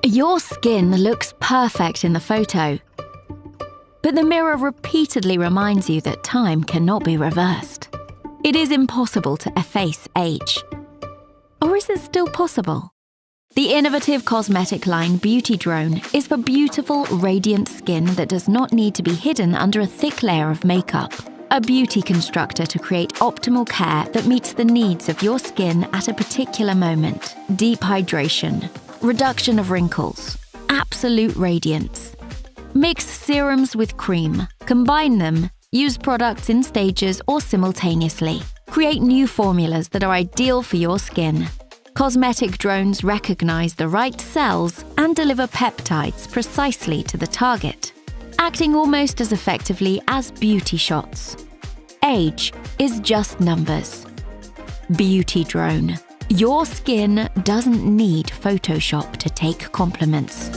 Your skin looks perfect in the photo, but the mirror repeatedly reminds you that time cannot be reversed. It is impossible to efface age. Or is it still possible? The innovative cosmetic line Beauty Drone is for beautiful, radiant skin that does not need to be hidden under a thick layer of makeup. A beauty constructor to create optimal care that meets the needs of your skin at a particular moment. Deep hydration, reduction of wrinkles, absolute radiance. Mix serums with cream, combine them, use products in stages or simultaneously. Create new formulas that are ideal for your skin. Cosmetic drones recognize the right cells and deliver peptides precisely to the target, acting almost as effectively as beauty shots. Age is just numbers. Beauty Drone. Your skin doesn't need Photoshop to take compliments.